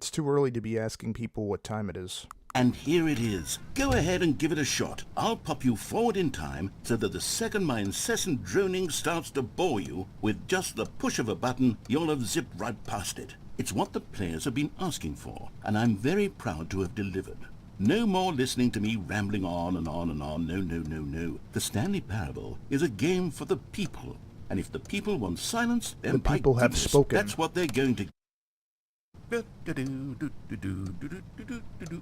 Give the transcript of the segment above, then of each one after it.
It's too early to be asking people what time it is. And here it is. Go ahead and give it a shot. I'll pop you forward in time so that the second my incessant droning starts to bore you, with just the push of a button, you'll have zipped right past it. It's what the players have been asking for, and I'm very proud to have delivered. No more listening to me rambling on and on and on. No, no, no, no. The Stanley Parable is a game for the people. And if the people want silence, then the people have spoken. That's what they're going to...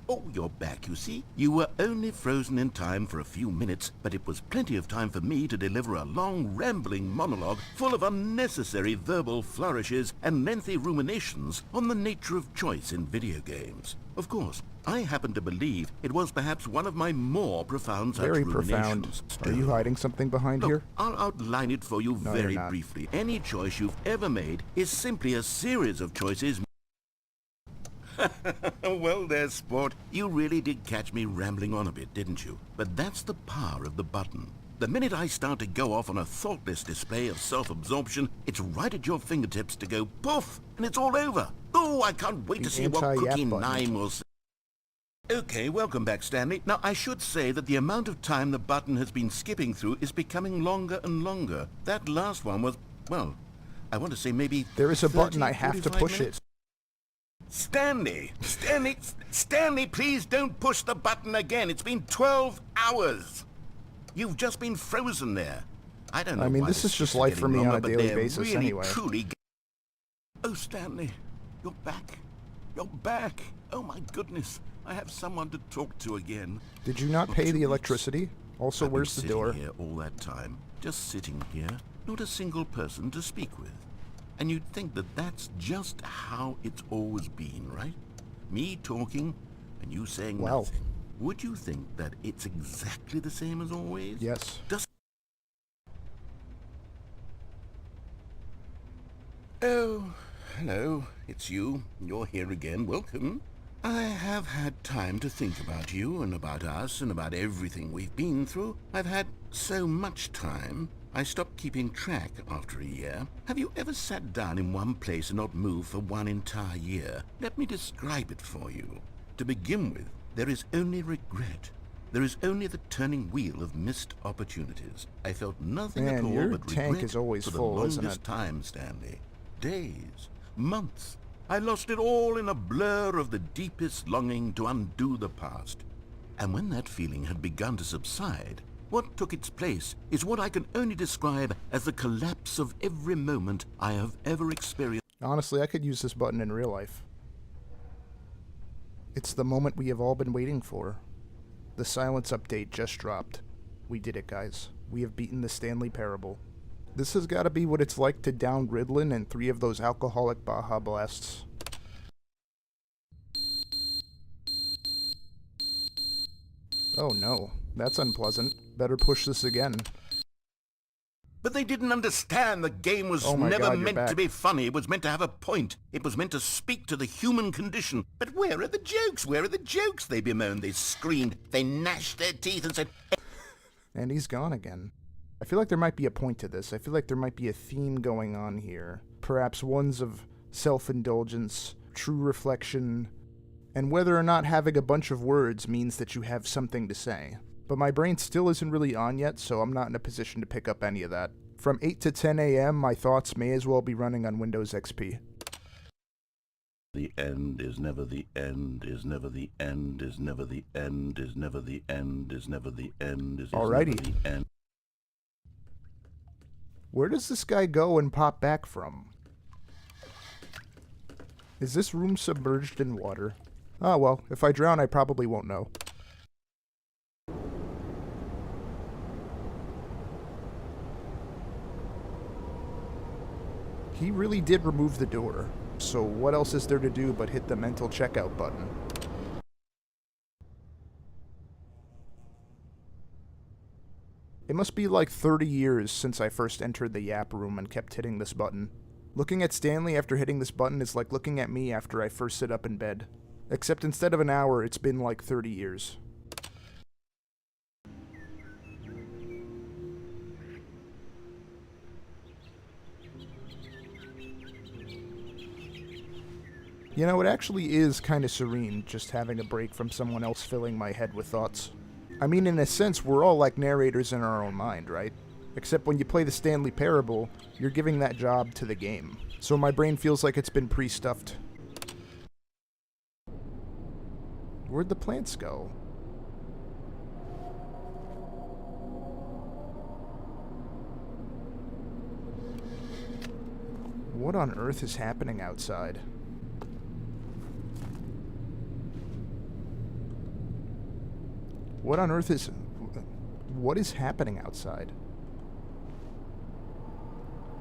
Oh, you're back, you see. You were only frozen in time for a few minutes, but it was plenty of time for me to deliver a long, rambling monologue full of unnecessary verbal flourishes and lengthy ruminations on the nature of choice in video games. Of course, I happen to believe it was perhaps one of my more profound such Very ruminations. profound. Are you hiding something behind here? I'll outline it for you very briefly. Any choice you've ever made is simply a series of choices. Well, there's sport. You really did catch me rambling on a bit, didn't you? But that's the power of the button. The minute I start to go off on a thoughtless display of self-absorption, it's right at your fingertips to go poof, and it's all over. Oh, I can't wait to see what Cookie 9 will say. Okay, welcome back, Stanley. Now, I should say that the amount of time the button has been skipping through is becoming longer and longer. That last one was, well, I want to say maybe there is a button I have to push minutes? it. Stanley, please don't push the button again. It's been 12 hours. You've just been frozen there. I don't know. I mean, this is just life for me on a daily basis really, anyway. Truly... Oh, Stanley, you're back. You're back. Oh, my goodness. I have someone to talk to again. Did you not pay the electricity? Also, where's the door? I've been sitting here all that time, just sitting here, not a single person to speak with. And you'd think that that's just how it's always been, right? Me talking and you saying nothing. Would you think that it's exactly the same as always? Yes. Oh, hello. It's you. You're here again. Welcome. I have had time to think about you and about us and about everything we've been through. I've had so much time. I stopped keeping track after a year. Have you ever sat down in one place and not moved for one entire year? Let me describe it for you. To begin with, there is only regret. There is only the turning wheel of missed opportunities. I felt nothing at all but regret is always for the full, longest isn't it? time, Stanley. Days, months. I lost it all in a blur of the deepest longing to undo the past. And when that feeling had begun to subside, what took its place is what I can only describe as the collapse of every moment I have ever experienced. Honestly, I could use this button in real life. It's the moment we have all been waiting for. The silence update just dropped. We did it, guys. We have beaten the Stanley Parable. This has got to be what it's like to down Ritalin and 3 of those alcoholic Baja Blasts. Oh no, that's unpleasant. Better push this again. But they didn't understand the game was never meant to be funny. It was meant to have a point. It was meant to speak to the human condition. But where are the jokes? Where are the jokes? They bemoaned, they screamed, they gnashed their teeth and said... And he's gone again. I feel like there might be a point to this. I feel like there might be a theme going on here. Perhaps ones of self-indulgence, true reflection, and whether or not having a bunch of words means that you have something to say. But my brain still isn't really on yet, so I'm not in a position to pick up any of that. From 8 to 10 a.m., my thoughts may as well be running on Windows XP. The end is never the end, is never the end, is never the end, is never the end, is never the end, is never the end. Where does this guy go and pop back from? Is this room submerged in water? Ah, well, if I drown, I probably won't know. He really did remove the door, so what else is there to do but hit the mental checkout button? It must be like 30 years since I first entered the Yap room and kept hitting this button. Looking at Stanley after hitting this button is like looking at me after I first sit up in bed. Except instead of an hour, it's been like 30 years. You know, it actually is kind of serene just having a break from someone else filling my head with thoughts. I mean, in a sense, we're all like narrators in our own mind, right? Except when you play the Stanley Parable, you're giving that job to the game. So my brain feels like it's been pre-stuffed. Where'd the plants go? What on earth is happening outside? What on earth is... What is happening outside?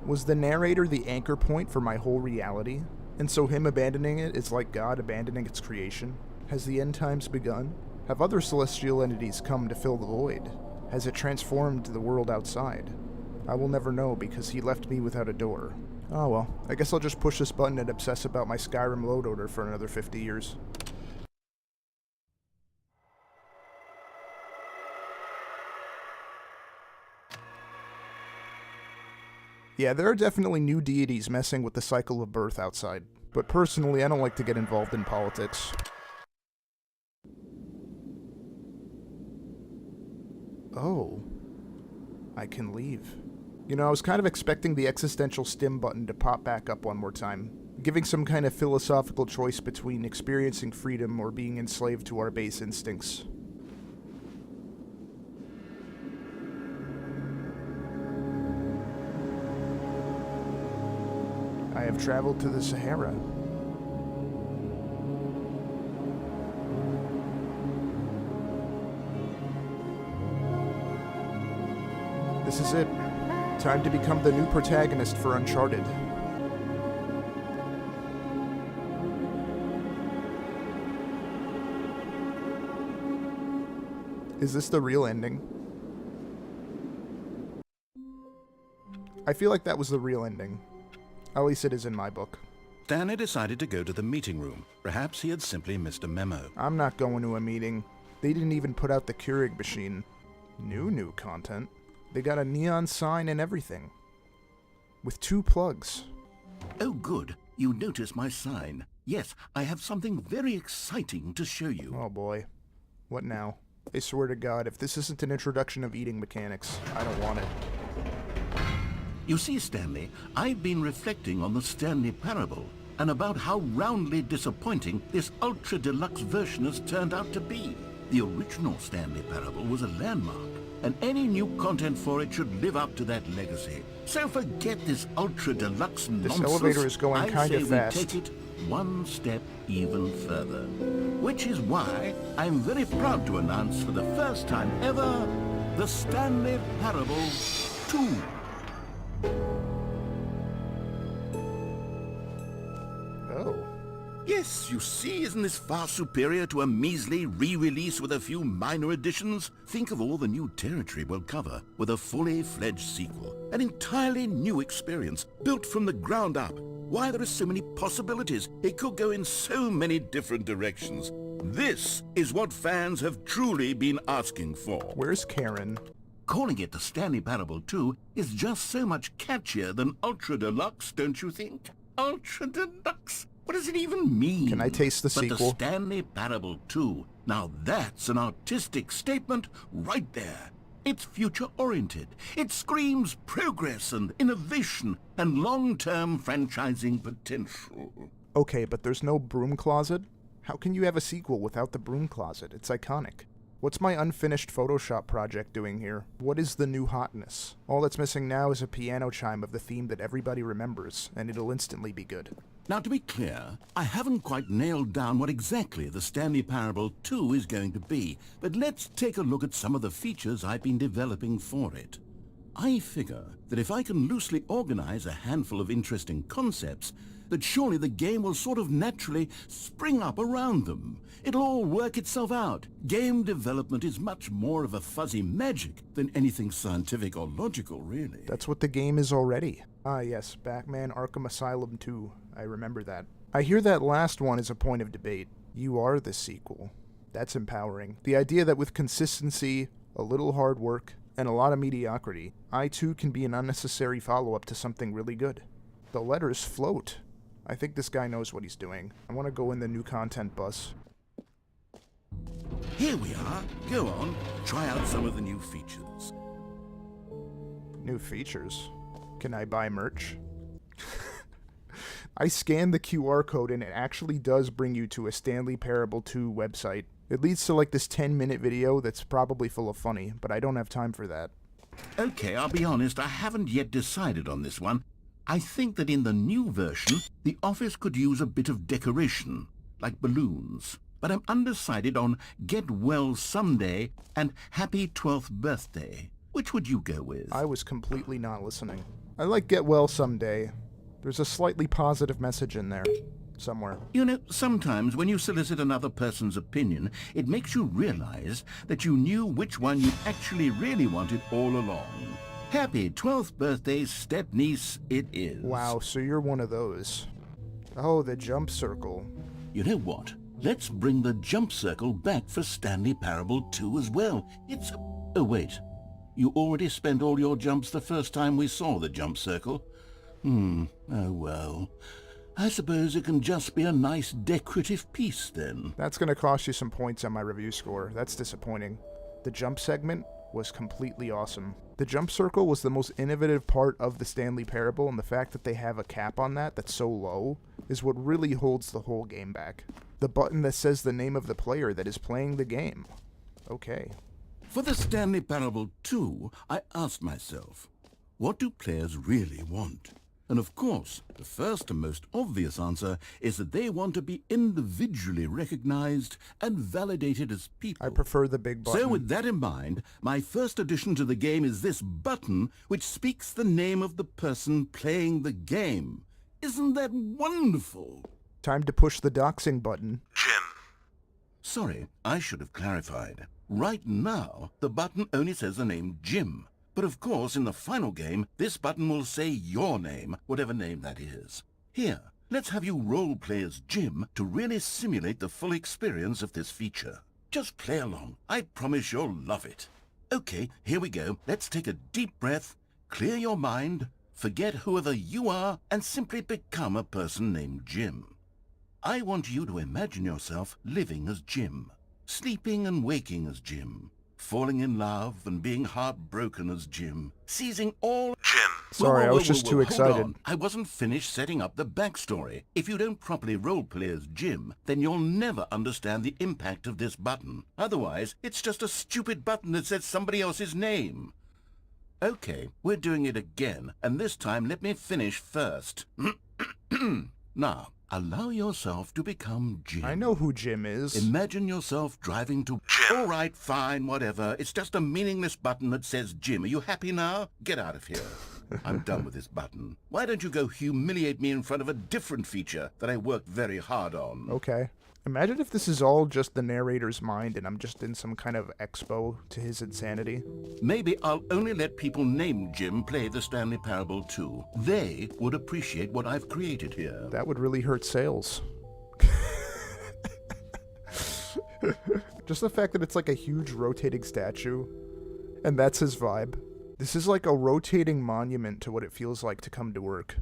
Was the narrator the anchor point for my whole reality? And so him abandoning it is like God abandoning its creation? Has the end times begun? Have other celestial entities come to fill the void? Has it transformed the world outside? I will never know because he left me without a door. Oh well, I guess I'll just push this button and obsess about my Skyrim load order for another 50 years. Yeah, there are definitely new deities messing with the cycle of birth outside, but personally I don't like to get involved in politics. Oh, I can leave. You know, I was kind of expecting the existential stim button to pop back up one more time, giving some kind of philosophical choice between experiencing freedom or being enslaved to our base instincts. I have traveled to the Sahara. This is it. Time to become the new protagonist for Uncharted. Is this the real ending? I feel like that was the real ending. At least it is in my book. Stanley decided to go to the meeting room. Perhaps he had simply missed a memo. I'm not going to a meeting. They didn't even put out the Keurig machine. New content. They got a neon sign and everything. With 2 plugs. Oh, good. You notice my sign. Yes, I have something very exciting to show you. Oh boy. What now? I swear to God, if this isn't an introduction of eating mechanics, I don't want it. You see, Stanley, I've been reflecting on the Stanley Parable and about how roundly disappointing this ultra-deluxe version has turned out to be. The original Stanley Parable was a landmark, and any new content for it should live up to that legacy. So forget this ultra-deluxe nonsense. This elevator is going kind of fast. I say we take it one step even further. Which is why I'm very proud to announce for the first time ever, the Stanley Parable 2. Oh. Yes, you see, isn't this far superior to a measly re-release with a few minor additions? Think of all the new territory we'll cover with a fully fledged sequel. An entirely new experience, built from the ground up. Why, there are so many possibilities. It could go in so many different directions. This is what fans have truly been asking for. Where's Karen? Calling it the Stanley Parable 2 is just so much catchier than Ultra Deluxe, don't you think? Ultra Deluxe? What does it even mean? Can I taste the But sequel? the Stanley Parable 2, now that's an artistic statement right there. It's future-oriented. It screams progress and innovation and long-term franchising potential. Okay, but there's no broom closet? How can you have a sequel without the broom closet? It's iconic. What's my unfinished Photoshop project doing here? What is the new hotness? All that's missing now is a piano chime of the theme that everybody remembers, and it'll instantly be good. Now, to be clear, I haven't quite nailed down what exactly the Stanley Parable 2 is going to be, but let's take a look at some of the features I've been developing for it. I figure that if I can loosely organize a handful of interesting concepts, that surely the game will sort of naturally spring up around them. It'll all work itself out. Game development is much more of a fuzzy magic than anything scientific or logical, really. That's what the game is already. Ah yes, Batman Arkham Asylum 2. I remember that. I hear that last one is a point of debate. You are the sequel. That's empowering. The idea that with consistency, a little hard work, and a lot of mediocrity, I too can be an unnecessary follow-up to something really good. The letters float. I think this guy knows what he's doing. I want to go in the new content bus. Here we are. Go on, try out some of the new features. New features? Can I buy merch? I scanned the QR code and it actually does bring you to a Stanley Parable 2 website. It leads to like this 10-minute video that's probably full of funny, but I don't have time for that. Okay, I'll be honest, I haven't yet decided on this one. I think that in the new version, the office could use a bit of decoration, like balloons. But I'm undecided on Get Well Someday and Happy 12th Birthday. Which would you go with? I was completely not listening. I like Get Well Someday. There's a slightly positive message in there. Somewhere. You know, sometimes when you solicit another person's opinion, it makes you realize that you knew which one you actually really wanted all along. Happy 12th birthday, step-niece, it is. Wow, so you're one of those. Oh, the jump circle. You know what? Let's bring the jump circle back for Stanley Parable 2 as well. It's... Oh, wait. You already spent all your jumps the first time we saw the jump circle? Oh well. I suppose it can just be a nice decorative piece then. That's gonna cost you some points on my review score. That's disappointing. The jump segment was completely awesome. The jump circle was the most innovative part of the Stanley Parable, and the fact that they have a cap on that that's so low is what really holds the whole game back. The button that says the name of the player that is playing the game. Okay. For the Stanley Parable 2, I asked myself, what do players really want? And of course, the first and most obvious answer is that they want to be individually recognized and validated as people. I prefer the big button. So with that in mind, my first addition to the game is this button which speaks the name of the person playing the game. Isn't that wonderful? Time to push the doxing button. Jim. Sorry, I should have clarified. Right now, the button only says the name Jim. But of course, in the final game, this button will say your name, whatever name that is. Here, let's have you role-play as Jim to really simulate the full experience of this feature. Just play along. I promise you'll love it. Okay, here we go. Let's take a deep breath, clear your mind, forget whoever you are, and simply become a person named Jim. I want you to imagine yourself living as Jim, sleeping and waking as Jim, falling in love and being heartbroken as Jim, seizing all... Jim! Sorry, I was just too excited. Hold on. I wasn't finished setting up the backstory. If you don't properly roleplay as Jim, then you'll never understand the impact of this button. Otherwise, it's just a stupid button that says somebody else's name. Okay, we're doing it again, and this time let me finish first. Now, allow yourself to become Jim. I know who Jim is. Imagine yourself driving to... Jim. All right, fine, whatever. It's just a meaningless button that says Jim. Are you happy now? Get out of here. I'm done with this button. Why don't you go humiliate me in front of a different feature that I worked very hard on? Okay. Imagine if this is all just the narrator's mind and I'm just in some kind of expo to his insanity. Maybe I'll only let people named Jim play the Stanley Parable 2. They would appreciate what I've created here. That would really hurt sales. Just the fact that it's like a huge rotating statue, and that's his vibe. This is like a rotating monument to what it feels like to come to work.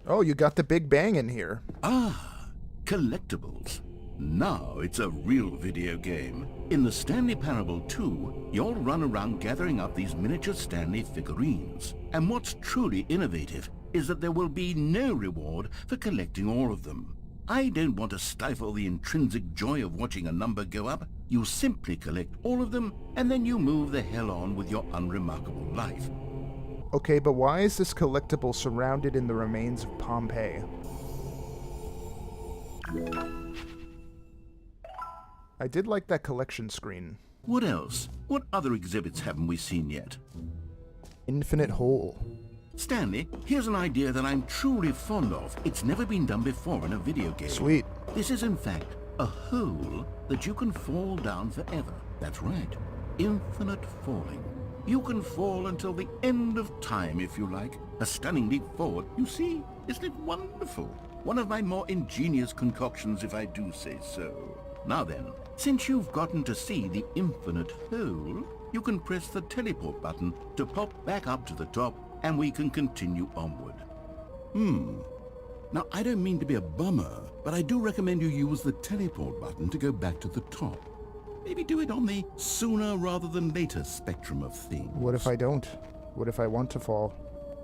Oh, you got the Big Bang in here. Ah, collectibles. Now it's a real video game. In the Stanley Parable 2, you'll run around gathering up these miniature Stanley figurines. And what's truly innovative is that there will be no reward for collecting all of them. I don't want to stifle the intrinsic joy of watching a number go up. You simply collect all of them, and then you move the hell on with your unremarkable life. Okay, but why is this collectible surrounded in the remains of Pompeii? I did like that collection screen. What else? What other exhibits haven't we seen yet? Infinite hole. Stanley, here's an idea that I'm truly fond of. It's never been done before in a video game. Sweet. This is in fact a hole that you can fall down forever. That's right. Infinite falling. You can fall until the end of time if you like. A stunning leap forward. You see? Isn't it wonderful? One of my more ingenious concoctions, if I do say so. Now then, since you've gotten to see the infinite hole, you can press the teleport button to pop back up to the top, and we can continue onward. Now, I don't mean to be a bummer, but I do recommend you use the teleport button to go back to the top. Maybe do it on the sooner rather than later spectrum of things. What if I don't? What if I want to fall?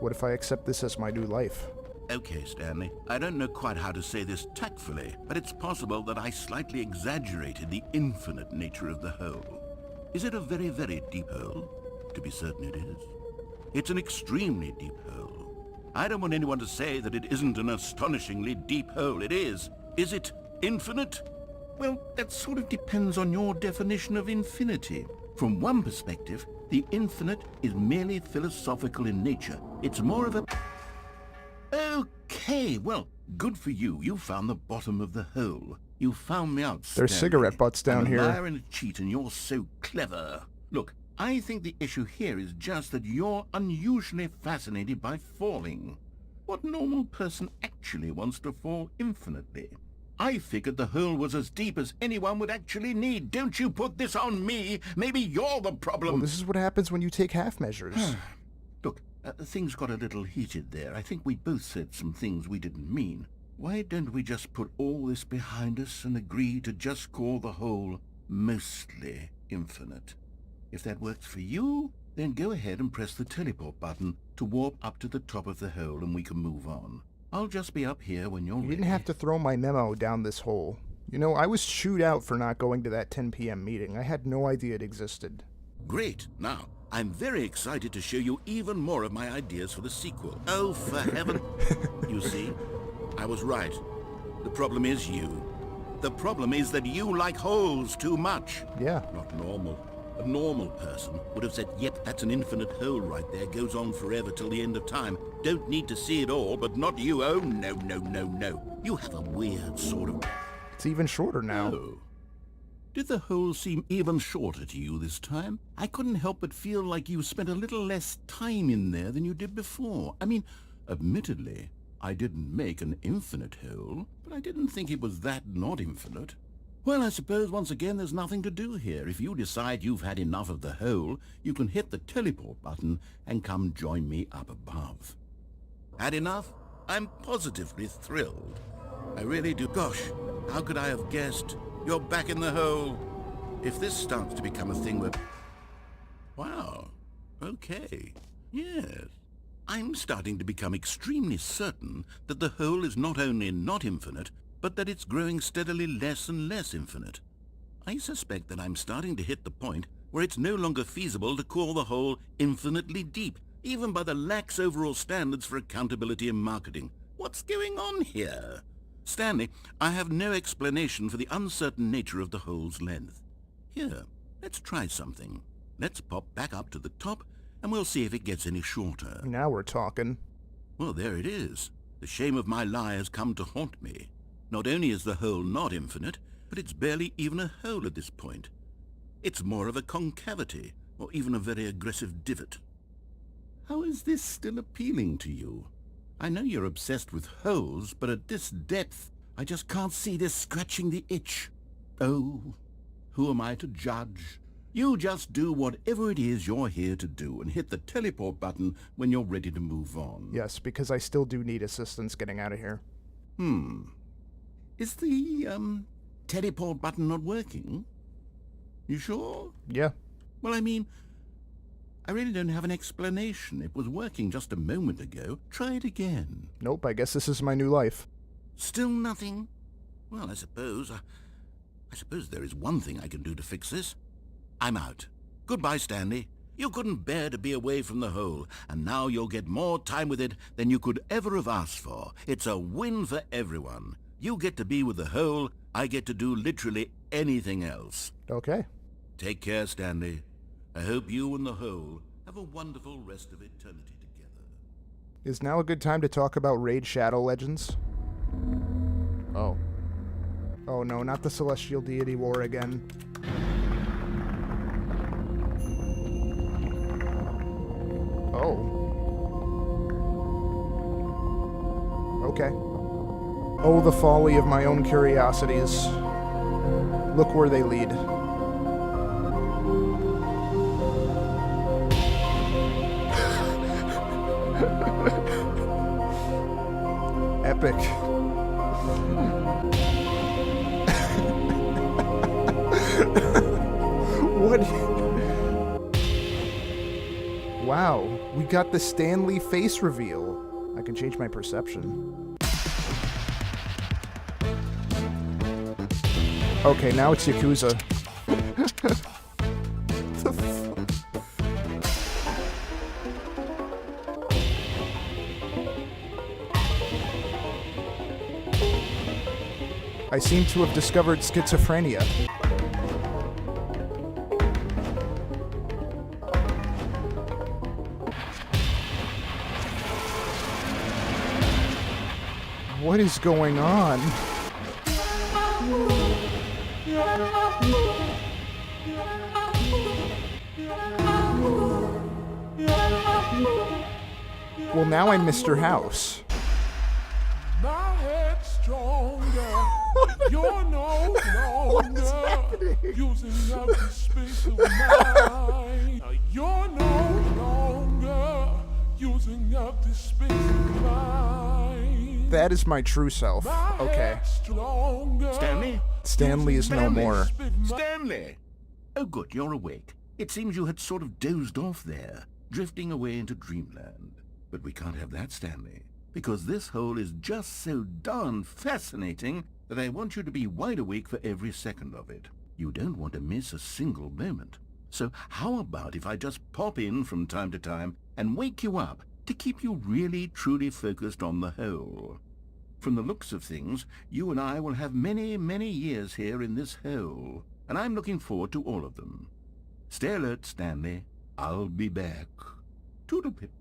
What if I accept this as my new life? Okay, Stanley, I don't know quite how to say this tactfully, but it's possible that I slightly exaggerated the infinite nature of the hole. Is it a very, very deep hole? To be certain it is. It's an extremely deep hole. I don't want anyone to say that it isn't an astonishingly deep hole. It is. Is it infinite? Well, that sort of depends on your definition of infinity. From one perspective, the infinite is merely philosophical in nature. It's more of a... Okay, well, good for you. You found the bottom of the hole. You found me out, There's Stanley. cigarette butts down I'm a here. liar and a cheat, and you're so clever. Look, I think the issue here is just that you're unusually fascinated by falling. What normal person actually wants to fall infinitely? I figured the hole was as deep as anyone would actually need. Don't you put this on me. Maybe you're the problem. Well, this is what happens when you take half measures. Look, things got a little heated there. I think we both said some things we didn't mean. Why don't we just put all this behind us and agree to just call the hole mostly infinite? If that works for you, then go ahead and press the teleport button to warp up to the top of the hole and we can move on. I'll just be up here when you're ready. You didn't have to throw my memo down this hole. You know, I was chewed out for not going to that 10 p.m. meeting. I had no idea it existed. Great. Now, I'm very excited to show you even more of my ideas for the sequel. Oh, for heaven. You see, I was right. The problem is you. The problem is that you like holes too much. Yeah. Not normal. A normal person would have said, yep, that's an infinite hole right there. Goes on forever till the end of time. Don't need to see it all, but not you. Oh, no, no, no, no. You have a weird sort of... It's even shorter now. Oh. Did the hole seem even shorter to you this time? I couldn't help but feel like you spent a little less time in there than you did before. I mean, admittedly, I didn't make an infinite hole, but I didn't think it was that not infinite. Well, I suppose once again there's nothing to do here. If you decide you've had enough of the hole, you can hit the teleport button and come join me up above. Had enough? I'm positively thrilled. I really do. Gosh, how could I have guessed? You're back in the hole. If this starts to become a thing where... Wow. Okay. Yes. I'm starting to become extremely certain that the hole is not only not infinite, but that it's growing steadily less and less infinite. I suspect that I'm starting to hit the point where it's no longer feasible to call the hole infinitely deep, even by the lax overall standards for accountability and marketing. What's going on here? Stanley, I have no explanation for the uncertain nature of the hole's length. Here, let's try something. Let's pop back up to the top, and we'll see if it gets any shorter. Now we're talking. Well, there it is. The shame of my lie has come to haunt me. Not only is the hole not infinite, but it's barely even a hole at this point. It's more of a concavity, or even a very aggressive divot. How is this still appealing to you? I know you're obsessed with holes, but at this depth, I just can't see this scratching the itch. Oh, who am I to judge? You just do whatever it is you're here to do and hit the teleport button when you're ready to move on. Yes, because I still do need assistance getting out of here. Is the, teleport button not working? You sure? Yeah. Well, I mean, I really don't have an explanation. It was working just a moment ago. Try it again. Nope, I guess this is my new life. Still nothing? Well, I suppose there is one thing I can do to fix this. I'm out. Goodbye, Stanley. You couldn't bear to be away from the hole, and now you'll get more time with it than you could ever have asked for. It's a win for everyone. You get to be with the hole, I get to do literally anything else. Okay. Take care, Stanley. I hope you and the hole have a wonderful rest of eternity together. Is now a good time to talk about Raid Shadow Legends? Oh. Oh no, not the Celestial Deity War again. Oh. Okay. Oh, the folly of my own curiosities. Look where they lead. Epic. wow, we got the Stanley face reveal. I can change my perception. Okay, now it's Yakuza. The fuck? I seem to have discovered schizophrenia. What is going on? Well, now I'm Mr. House. My head's stronger. You're no longer using up the space of mine. You're no longer using up the space of mine. That is my true self. Okay. Stanley? Stanley is no more. Stanley! Oh good, you're awake. It seems you had sort of dozed off there, drifting away into dreamland. But we can't have that, Stanley, because this hole is just so darn fascinating that I want you to be wide awake for every second of it. You don't want to miss a single moment. So how about if I just pop in from time to time and wake you up to keep you really truly focused on the hole? From the looks of things, you and I will have many, many years here in this hole, and I'm looking forward to all of them. Stay alert, Stanley. I'll be back. Toodle-pip.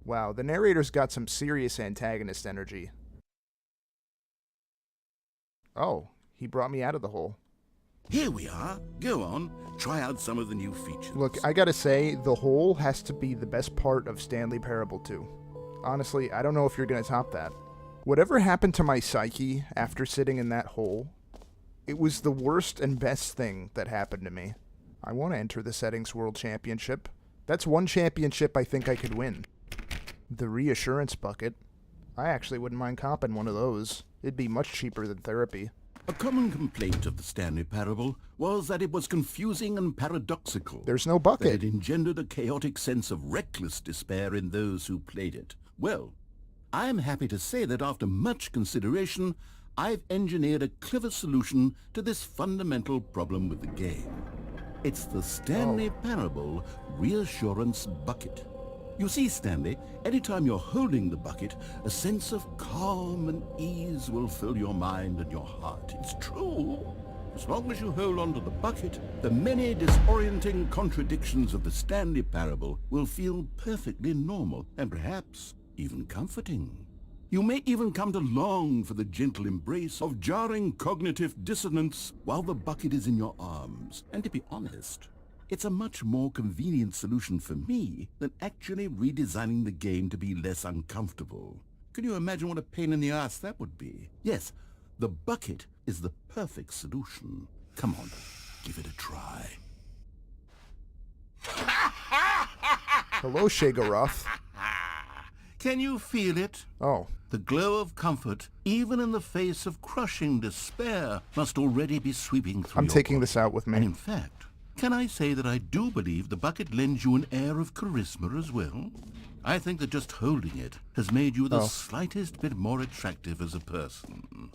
Wow, the narrator's got some serious antagonist energy. Oh, he brought me out of the hole. Here we are. Go on. Try out some of the new features. Look, I gotta say, the hole has to be the best part of Stanley Parable 2. Honestly, I don't know if you're gonna top that. Whatever happened to my psyche after sitting in that hole, it was the worst and best thing that happened to me. I want to enter the Settings World Championship. That's one championship I think I could win. The Reassurance Bucket. I actually wouldn't mind copping one of those. It'd be much cheaper than therapy. A common complaint of the Stanley Parable was that it was confusing and paradoxical. There's no That bucket. it engendered a chaotic sense of reckless despair in those who played it. Well, I'm happy to say that after much consideration, I've engineered a clever solution to this fundamental problem with the game. It's the Stanley Parable Reassurance Bucket. You see, Stanley, anytime you're holding the bucket, a sense of calm and ease will fill your mind and your heart. It's true. As long as you hold on to the bucket, the many disorienting contradictions of the Stanley Parable will feel perfectly normal and perhaps even comforting. You may even come to long for the gentle embrace of jarring cognitive dissonance while the bucket is in your arms. And to be honest, it's a much more convenient solution for me than actually redesigning the game to be less uncomfortable. Can you imagine what a pain in the ass that would be? Yes, the bucket is the perfect solution. Come on, give it a try. Hello, Shagaroth. Can you feel it? Oh, The glow of comfort, even in the face of crushing despair, must already be sweeping through I'm your taking body. this out with And me. in fact, can I say that I do believe the bucket lends you an air of charisma as well? I think that just holding it has made you the slightest bit more attractive as a person.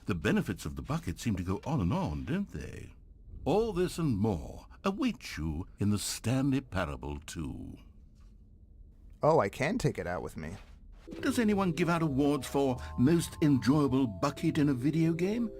The benefits of the bucket seem to go on, don't they? All this and more await you in the Stanley Parable 2. Oh, I can take it out with me. Does anyone give out awards for most enjoyable bucket in a video game?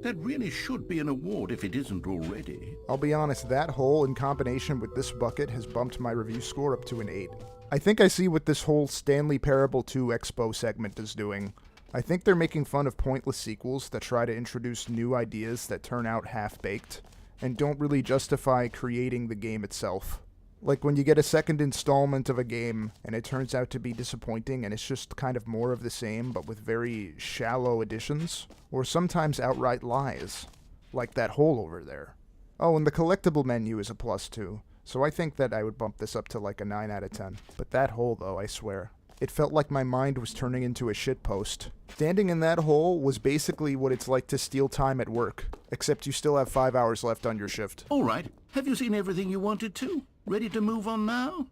That really should be an award if it isn't already. I'll be honest, that hole in combination with this bucket has bumped my review score up to an 8. I think I see what this whole Stanley Parable 2 Expo segment is doing. I think they're making fun of pointless sequels that try to introduce new ideas that turn out half-baked, and don't really justify creating the game itself. Like when you get a second installment of a game, and it turns out to be disappointing, and it's just kind of more of the same, but with very shallow additions, or sometimes outright lies, like that hole over there. Oh, and the collectible menu is a plus too, so I think that I would bump this up to like a 9 out of 10. But that hole though, I swear. It felt like my mind was turning into a shitpost. Standing in that hole was basically what it's like to steal time at work, except you still have 5 hours left on your shift. All right, have you seen everything you wanted to? Ready to move on now?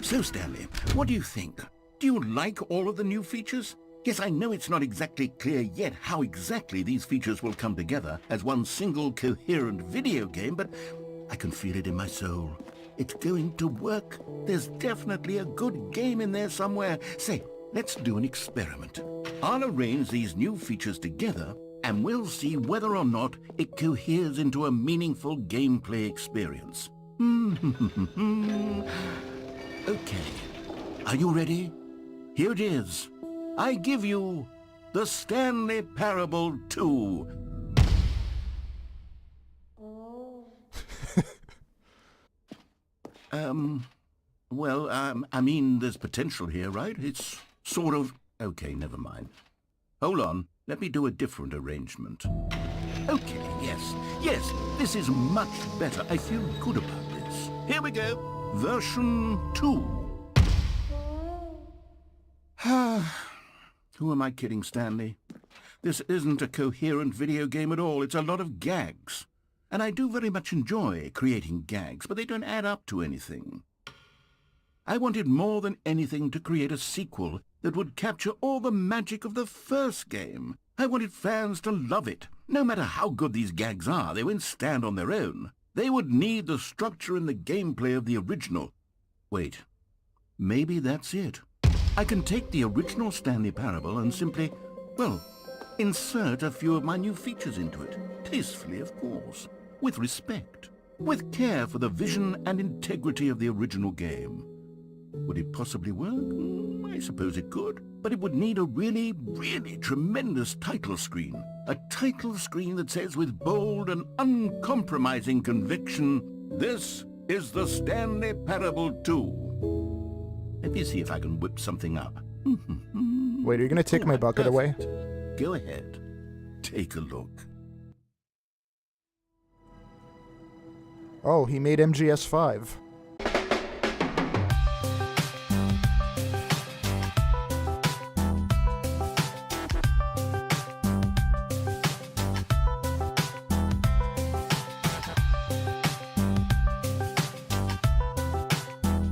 So, Stanley, what do you think? Do you like all of the new features? Yes, I know it's not exactly clear yet how exactly these features will come together as one single coherent video game, but I can feel it in my soul. It's going to work. There's definitely a good game in there somewhere. Say, let's do an experiment. I'll arrange these new features together, and we'll see whether or not it coheres into a meaningful gameplay experience. Okay. Are you ready? Here it is. I give you the Stanley Parable 2. I mean, there's potential here, right? It's sort of... Okay, never mind. Hold on. Let me do a different arrangement. Okay, yes, this is much better. I feel good about this. Here we go. Version 2. Who am I kidding, Stanley? This isn't a coherent video game at all. It's a lot of gags. And I do very much enjoy creating gags, but they don't add up to anything. I wanted more than anything to create a sequel that would capture all the magic of the first game. I wanted fans to love it. No matter how good these gags are, they won't stand on their own. They would need the structure and the gameplay of the original. Wait, maybe that's it. I can take the original Stanley Parable and simply, well, insert a few of my new features into it. Tastefully, of course. With respect. With care for the vision and integrity of the original game. Would it possibly work? I suppose it could. But it would need a really, really tremendous title screen. A title screen that says with bold and uncompromising conviction, "This is the Stanley Parable 2." Let me see if I can whip something up. Wait, are you going to take my bucket away? Go ahead. Take a look. Oh, he made MGS5.